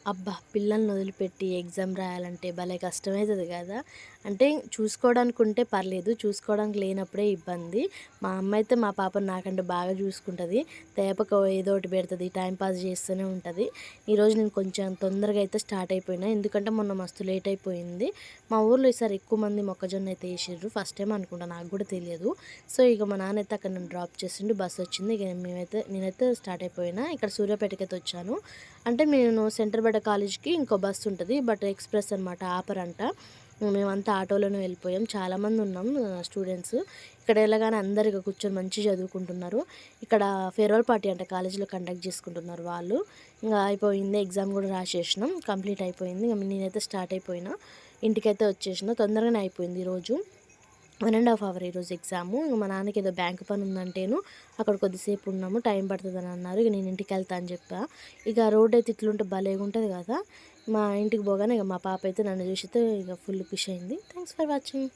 అబ్బా! పిల్లల్ని వదిలిపెట్టి ఎగ్జామ్ రాయాలంటే భలే కష్టమైతది గదా! అంటే చూసుకోవడానికి ఉంటే పర్లేదు. చూసుకోవడానికి లేనప్పుడే ఇబ్బంది. మా అమ్మ అయితే మా పాపని నాకంటే బాగా చూసుకుంటది. తేపకి ఏదో ఒకటి పెడతది. టైమ్ పాస్ చేస్తూనే ఉంటది. ఈరోజు నేను కొంచెం తొందరగా అయితే స్టార్ట్ అయిపోయినా. ఎందుకంటే మొన్న మస్తు లేట్ అయిపోయింది. మా ఊర్లో ఈసారి ఎక్కువ మంది మొక్కజొన్న అయితే ఏసిర్రు. ఫస్ట్ టైమ్ అనుకుంటా, నాకు గూడా తెలియదు. సో, ఇక మా నాన్న అయితే అక్కడ నన్ను డ్రాప్ చేసిండు. బస్ వచ్చింది. ఇక నేనైతే స్టార్ట్ అయిపోయినా. ఇక్కడ సూర్యాపేటకైతే వచ్చాను. అంటే నేను సెంటర్ కాలేజ్‌కి ఇంకో బస్సు ఉంటది. బట్ ఎక్స్‌ప్రెస్ అనమాట, ఆపరంట. మేమంతా ఆటోలోనే వెళ్ళిపోయాం. చాలామంది ఉన్నాం స్టూడెంట్స్. ఇక్కడ ఎళ్ళగానే అందరూ ఇక కూర్చొని మంచిగా చదువుకుంటున్నారు. ఇక్కడ ఫేర్‌వెల్ పార్టీ అంట కాలేజ్‌లో కండక్ట్ చేసుకుంటున్నారు వాళ్ళు. ఇంగ అయిపోయింది. ఎగ్జామ్ గూడా రాసేసినాం. కంప్లీట్ అయిపోయింది. ఇగ నేనైతే స్టార్ట్ అయిపోయినా. ఇంటికైతే వచ్చేసిన. తొందరగానే అయిపోయింది ఈరోజు. 1 ½ అవర్ ఈరోజు ఎగ్జాము. ఇంగ మా నాన్నకి ఏదో బ్యాంక్ పని ఉందంటేను అక్కడ కొద్దిసేపు ఉన్నాము. టైం పడతదని అన్నారు. ఇక నేను ఇంటికెళ్తా అని చెప్పా. ఇక రోడ్డయితే ఇట్లుంటే భలేగుంటది కదా! మా ఇంటికి పోగానే ఇగ మా పాప అయితే నన్ను చూసితే ఇగ ఫుల్ ఖుషి అయింది. Thanks for watching.